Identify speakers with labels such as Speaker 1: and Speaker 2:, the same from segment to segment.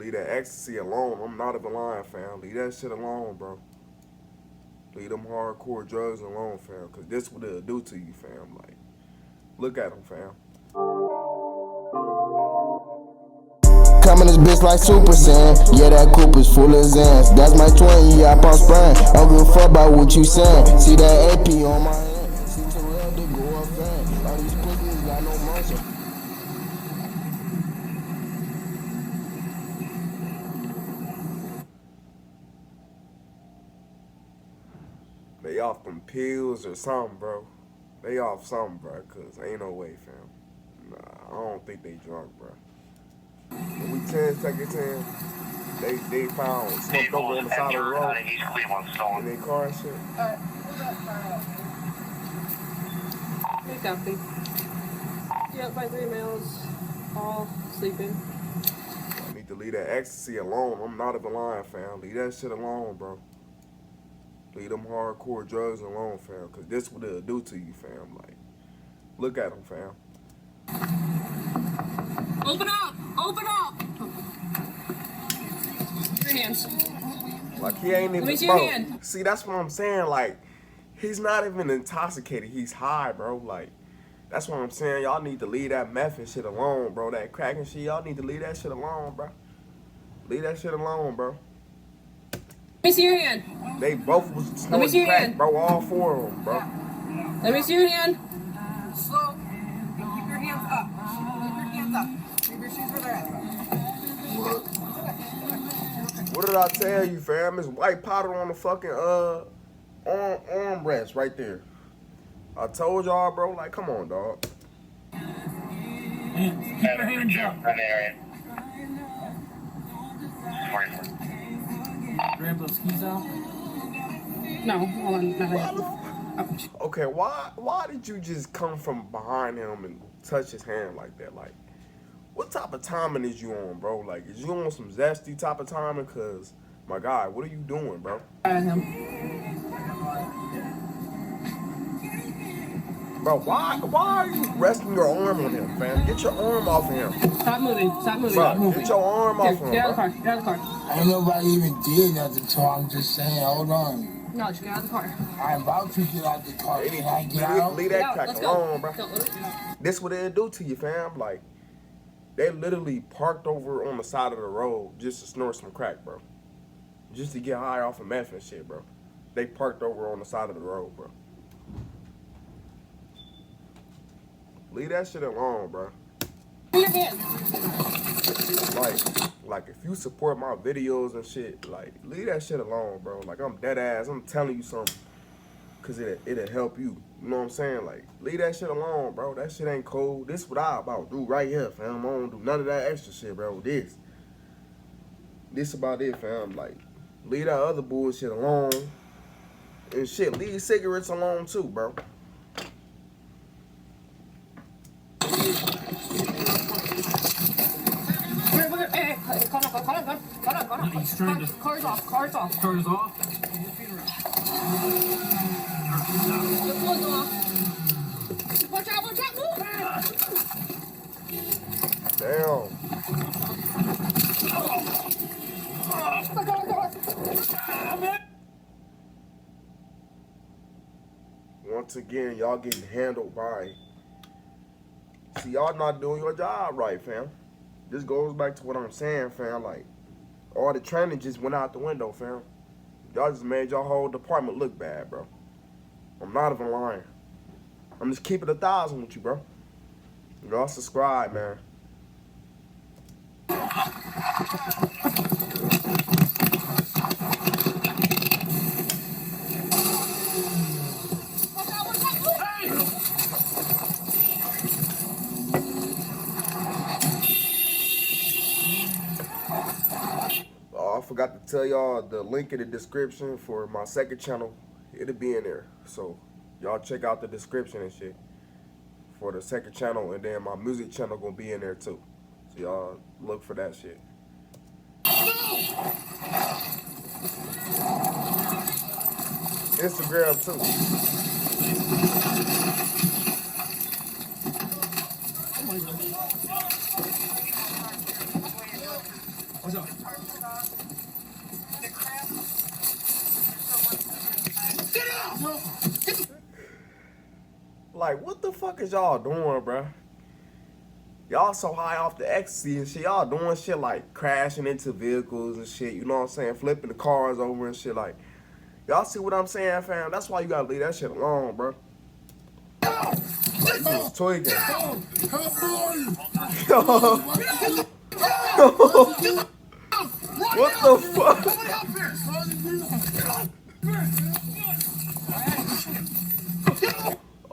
Speaker 1: leave that ecstasy alone. I'm not even lying, fam. Leave that shit alone, bro. Leave them hardcore drugs alone, fam. Cause this what it'll do to you, fam. Like, look at them, fam.
Speaker 2: Coming this bitch like Super Saiyan. Yeah, that coupe is full of Zans. That's my 20, yeah, I pump spraying. I don't give a fuck about what you saying. See that AP on my hand. See Terrell to go up fan. All these pussies got no motion.
Speaker 1: They off them pills or something, bro. They off something, bro. Cause ain't no way, fam. Nah, I don't think they drunk, bro. When we 10 seconds in, they found slumped over on the side of the road in their car and shit.
Speaker 3: Alright, hold that car up. Hey, copy. Yep, by 3 males, all sleeping.
Speaker 1: I need to leave that ecstasy alone. I'm not even lying, fam. Leave that shit alone, bro. Leave them hardcore drugs alone, fam. Cause this what it'll do to you, fam. Like, look at them, fam.
Speaker 3: Open up! Open up! Your hands.
Speaker 1: Like, he ain't even,
Speaker 3: Let me see
Speaker 1: bro.
Speaker 3: your hand.
Speaker 1: See, that's what I'm saying. Like, he's not even intoxicated. He's high, bro. Like, that's what I'm saying. Y'all need to leave that meth and shit alone, bro. That crack and shit, y'all need to leave that shit alone, bro. Leave that shit alone, bro.
Speaker 3: Let me see your hand.
Speaker 1: They both was snorting crack, bro. All 4 of them, bro.
Speaker 3: Let me see your hand.
Speaker 4: Slow. Keep your hands up. Keep your hands up. Leave your shoes where they're at.
Speaker 1: What did I tell you, fam? It's white powder on the fucking armrest right there. I told y'all, bro. Like, come on, dog.
Speaker 4: Keep your hands up.
Speaker 5: Grab those keys out.
Speaker 3: No, hold on. Not right.
Speaker 1: Okay, why did you just come from behind him and touch his hand like that? Like, what type of timing is you on, bro? Like, is you on some zesty type of timing? Cause, my guy, what are you doing, bro? Bro, why are you resting your arm on him, fam? Get your arm off of him.
Speaker 3: Stop moving. Stop moving.
Speaker 1: Bro,
Speaker 3: Stop moving.
Speaker 1: get your arm off of him,
Speaker 3: Get out of the
Speaker 1: bro.
Speaker 3: car. Get out of the car.
Speaker 5: Ain't nobody even did nothing to I'm just saying, hold on.
Speaker 3: No, just get out of the car.
Speaker 5: I'm about to get out the car.
Speaker 1: Hey,
Speaker 5: Can I get out?
Speaker 1: leave
Speaker 3: Get
Speaker 1: that
Speaker 3: out.
Speaker 1: crack
Speaker 3: Let's
Speaker 1: alone,
Speaker 3: go.
Speaker 1: bro.
Speaker 3: Go.
Speaker 1: This what it'll do to you, fam. Like, they literally parked over on the side of the road just to snort some crack, bro. Just to get high off of meth and shit, bro. They parked over on the side of the road, bro. Leave that shit alone, bro. Like if you support my videos and shit, like, leave that shit alone, bro. Like, I'm dead ass. I'm telling you something. Cause it'll help you. You know what I'm saying? Like, leave that shit alone, bro. That shit ain't cool. This what I about to do right here, fam. I don't do none of that extra shit, bro. This about it, fam. Like, leave that other bullshit alone. And shit, leave cigarettes alone too, bro.
Speaker 5: He's trying to.
Speaker 3: Car's off. Car's off.
Speaker 5: Car's off.
Speaker 3: The floor's off. Watch out. Move.
Speaker 1: Damn. Once again, y'all getting handled by. See, y'all not doing your job right, fam. This goes back to what I'm saying, fam. Like, all the training just went out the window, fam. Y'all just made your whole department look bad, bro. I'm not even lying. I'm just keeping 1,000 with you, bro. Y'all subscribe, man. I forgot to tell y'all the link in the description for my second channel. It'll be in there. So y'all check out the description and shit for the second channel, and then my music channel gonna be in there too. So y'all look for that shit. Instagram too.
Speaker 5: What's up? Get out! No.
Speaker 1: Like, what the fuck is y'all doing, bro? Y'all so high off the ecstasy and shit. Y'all doing shit like crashing into vehicles and shit. You know what I'm saying? Flipping the cars over and shit. Like, y'all see what I'm saying, fam? That's why you gotta leave that shit alone, bro. Like, you was tweaking. What the fuck?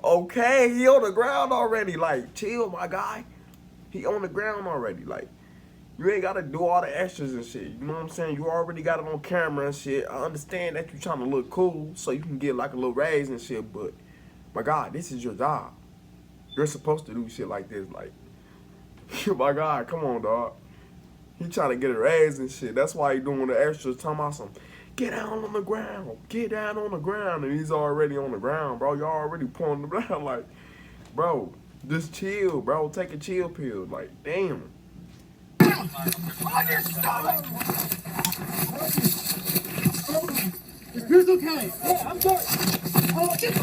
Speaker 1: Okay, he on the ground already. Like, chill, my guy. He on the ground already. Like, you ain't gotta do all the extras and shit. You know what I'm saying? You already got it on camera and shit. I understand that you trying to look cool so you can get like a little raise and shit, but my God, this is your job. You're supposed to do shit like this. Like, my God, come on, dog. He trying to get a raise and shit. That's why he doing the extras. Talking about some, get down on the ground. Get down on the ground. And he's already on the ground, bro. Y'all already pulling him down. Like, bro, just chill, bro. Take a chill pill. Like, damn.
Speaker 5: On your stomach! Is Chris okay? Yeah, I'm sorry. Oh, get the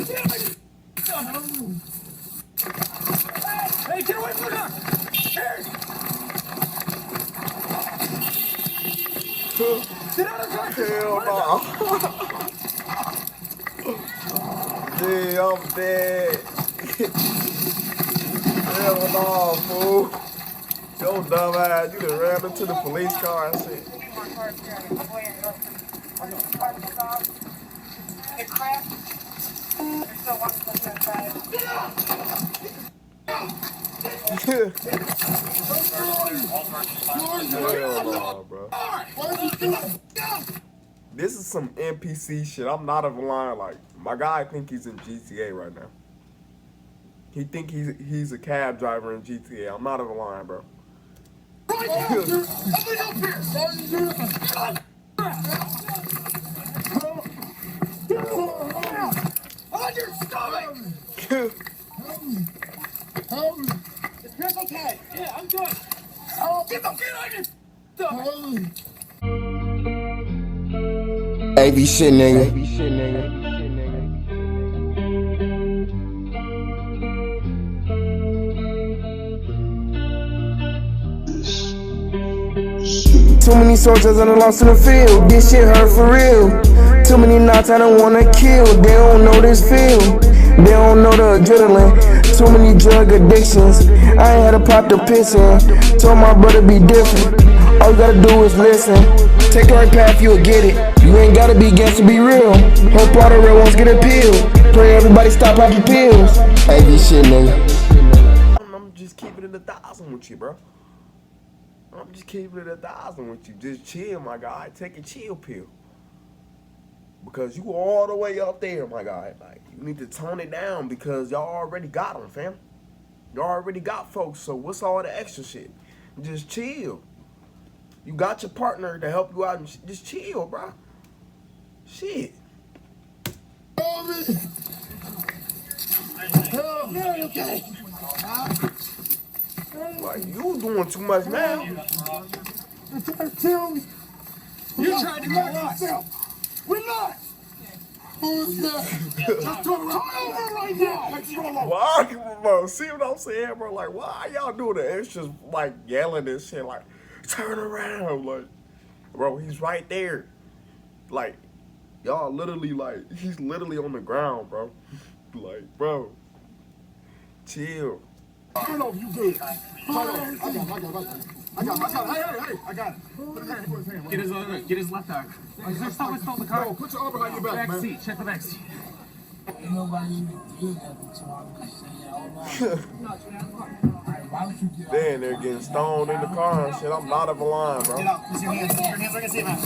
Speaker 5: Hey, get away from her! Here! Sit out of the
Speaker 1: Hell no. Yeah, I'm dead. Hell no, fool. Yo, dumb ass, you done ran into the police car and shit. Hell no, bro. This is some NPC shit. I'm not even lying. Like, my guy think he's in GTA right now. He think he's a cab driver in GTA. I'm not even lying, bro.
Speaker 5: On your stomach! Is Chris okay? Yeah, I'm good. Oh, get on your stomach!
Speaker 2: AV shit, nigga. Too many soldiers and lost in the field. This shit hurt for real. Too many knots I don't wanna kill. They don't know this feel. They don't know the adrenaline. Too many drug addictions. I ain't had to pop the pissin'. Told my brother be different. All you gotta do is listen. Take the right path, you'll get it. You ain't gotta be gangsta, be real. Hope all the real ones get appealed. Pray everybody stop popping pills. Hey, this shit, nigga.
Speaker 1: I'm just keeping it 1,000 with you, bro. I'm just keeping it 1,000 with you. Just chill, my guy. Take a chill pill. Because you all the way up there, my guy. Like, you need to tone it down because y'all already got them, fam. Y'all already got folks, so what's all the extra shit? Just chill. You got your partner to help you out and just chill, bro. Shit.
Speaker 5: Okay.
Speaker 1: Like, you doing too much now.
Speaker 5: You tried to go yourself. We're not. Who's that? Just come over right now.
Speaker 1: Why, bro? See what I'm saying, bro? Like, why y'all doing the extras, like, yelling and shit? Like, turn around. Like, bro, he's right there. Like, y'all literally, like, he's literally on the ground, bro. Like, bro, chill.
Speaker 5: Turn over, you good. I got it. Hey, I got it. Put his hand.
Speaker 6: Get his left arm. Next time I stole the car.
Speaker 5: Yo, put your arm behind your back,
Speaker 6: Back
Speaker 5: man.
Speaker 6: seat. Check the back seat.
Speaker 5: Ain't nobody even did nothing, so I'm just saying, hold on.
Speaker 1: Then they're getting stoned in the car and shit. I'm not even lying, bro.
Speaker 6: Get out. Use your hands. Your hands are gonna see, man.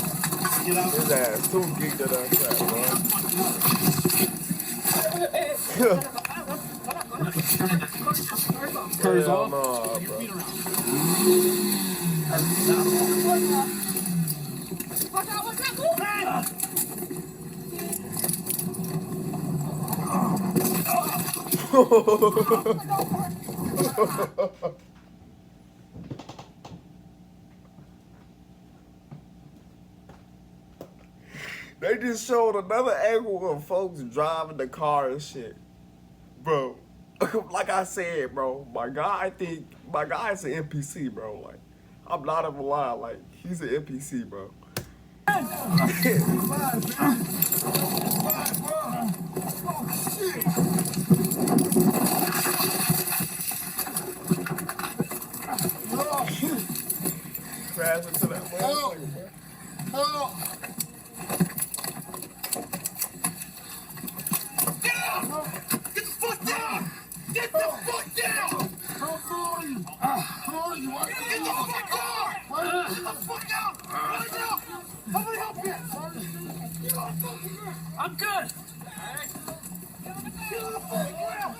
Speaker 6: Get out.
Speaker 1: His ass too geeked to that crap, bro.
Speaker 6: Curves
Speaker 1: Hell
Speaker 6: off.
Speaker 1: nah, bro. They just showed another angle of folks driving the car and shit. Bro, like I said, bro, my guy is an NPC, bro. Like, I'm not even lying. Like, he's an NPC, bro. Crash into that motherfucker, bro.
Speaker 5: Get the fuck down! Get the fuck down! Get the fuck out! Get the fuck out! Right now! Somebody help me!
Speaker 3: I'm good.
Speaker 5: Get on the fucking ground!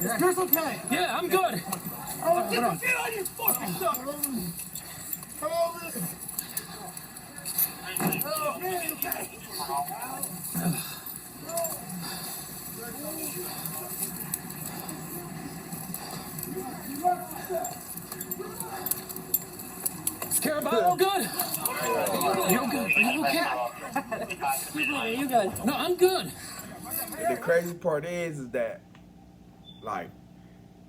Speaker 5: Is Chris okay?
Speaker 3: Yeah, I'm good.
Speaker 5: Oh, get on your fucking stuff! Oh, man, okay.
Speaker 3: Is Caraballo good? You good? Are you okay? Are you good? No, I'm good.
Speaker 1: And the crazy part is that, like,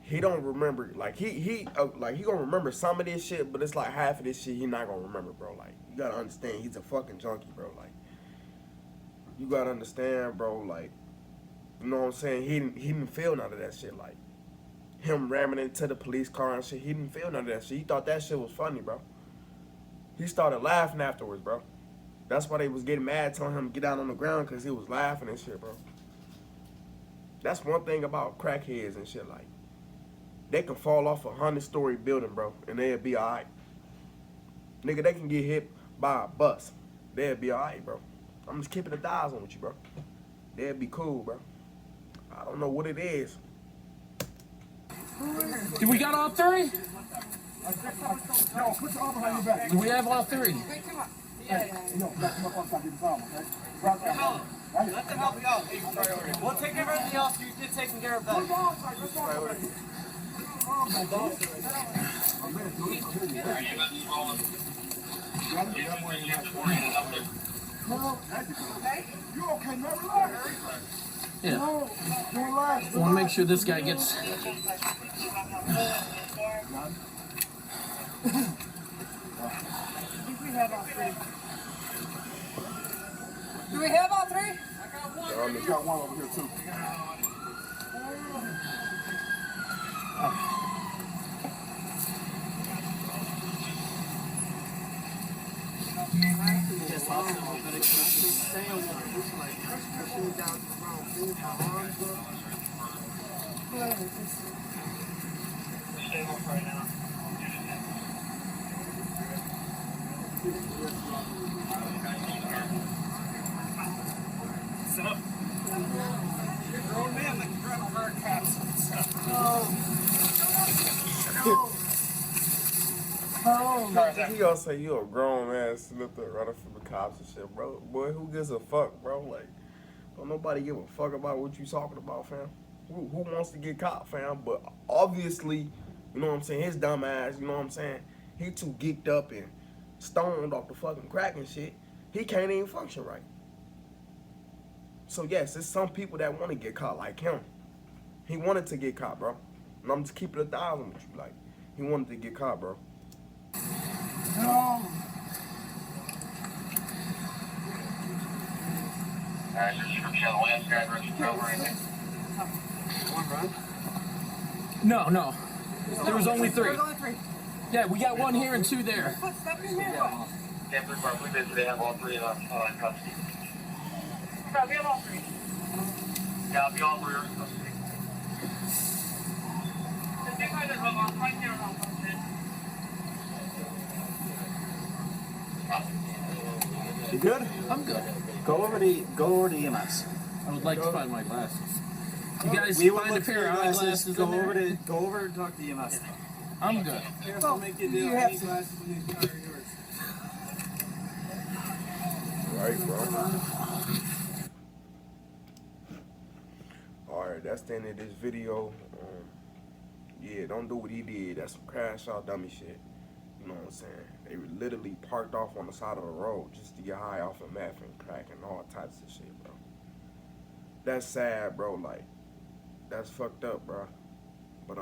Speaker 1: he don't remember. Like he gonna remember some of this shit, but it's like half of this shit he not gonna remember, bro. Like, you gotta understand, he's a fucking junkie, bro. Like, you gotta understand, bro. Like, you know what I'm saying? He didn't feel none of that shit. Like, him ramming into the police car and shit, he didn't feel none of that shit. He thought that shit was funny, bro. He started laughing afterwards, bro. That's why they was getting mad, telling him to get down on the ground, because he was laughing and shit, bro. That's one thing about crackheads and shit, like, they can fall off a 100-story building, bro, and they'll be alright. Nigga, they can get hit by a bus. They'll be alright, bro. I'm just keeping the dials on with you, bro. They'll be cool, bro. I don't know what it is.
Speaker 3: Do we got all three?
Speaker 5: No, put your arm behind your back.
Speaker 3: Do we have all three?
Speaker 5: No, back him up on top of the palm, okay? Right there.
Speaker 7: Let them help you out. We'll take care of everything else. You get taken care of that.
Speaker 5: You okay, man? Relax.
Speaker 3: Yeah.
Speaker 5: No, relax.
Speaker 3: I want to make sure this guy gets.
Speaker 5: I think we have all three.
Speaker 4: Do we have all three?
Speaker 5: We got one over here, too.
Speaker 6: Sit up.
Speaker 7: Grown man that can grab a hard caps and stuff.
Speaker 1: He gonna say you a grown man sitting up there running from the cops and shit, bro. Boy, who gives a fuck, bro? Like, don't nobody give a fuck about what you talking about, fam. Who wants to get caught, fam? But obviously, you know what I'm saying, his dumb ass, you know what I'm saying, he too geeked up and stoned off the fucking crack and shit. He can't even function right. So yes, there's some people that want to get caught like him. He wanted to get caught, bro. And I'm just keeping 1,000 with you. Like, he wanted to get caught, bro.
Speaker 8: Alright, your description of the landscape versus over anything?
Speaker 3: No, no. There was only three.
Speaker 4: There's only three.
Speaker 3: Yeah, we got one here and two there.
Speaker 4: Step in here.
Speaker 8: Can't prove our believe they have all three in custody.
Speaker 4: Yeah, we have all three.
Speaker 8: Yeah, I'll be all three in custody.
Speaker 6: You good?
Speaker 3: I'm good.
Speaker 6: Go over to EMS.
Speaker 3: I would like to find my glasses. You guys
Speaker 6: We will
Speaker 3: find a
Speaker 6: look for
Speaker 3: pair
Speaker 6: your
Speaker 3: of
Speaker 6: glasses.
Speaker 3: eyeglasses
Speaker 6: Go
Speaker 3: in there?
Speaker 6: over and talk to EMS.
Speaker 3: I'm good.
Speaker 5: Careful, make your deal. Any glasses in these car are yours.
Speaker 1: Right, bro. Alright, that's the end of this video. Yeah, don't do what he did. That's some crash out dummy shit. You know what I'm saying? They were literally parked off on the side of the road just to get high off of meth and crack and all types of shit, bro. That's sad, bro. Like, that's fucked up, bro. But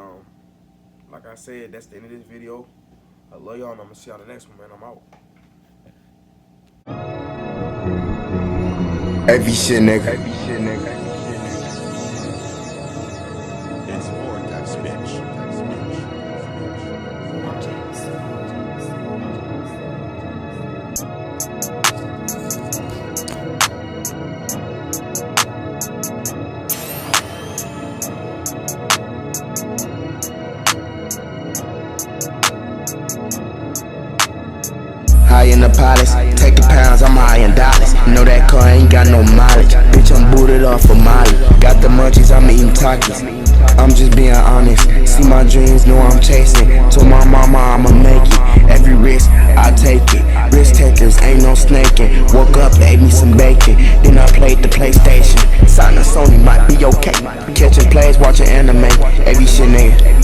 Speaker 1: like I said, that's the end of this video. I love y'all, and I'm gonna see y'all the next one, man. I'm out.
Speaker 2: Heavy shit, nigga.
Speaker 9: It's Vortex, bitch.
Speaker 2: High in the palace, taking pounds, I'm high in dollars. Know that car ain't got no mileage. Bitch, I'm booted off for Molly. Got the munchies, I'm eating Takis. I'm just being honest. See my dreams, know I'm chasing. Told my mama I'ma make it. Every risk, I take it. Risk takers, ain't no snaking. Woke up, ate me some bacon. Then I played the PlayStation. Signed a Sony, might be okay. Catching plays, watching anime. Every shit, nigga.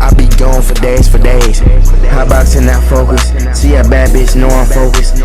Speaker 2: I be gone for days. Hot boxing, not focus. See a bad bitch, know I'm focused.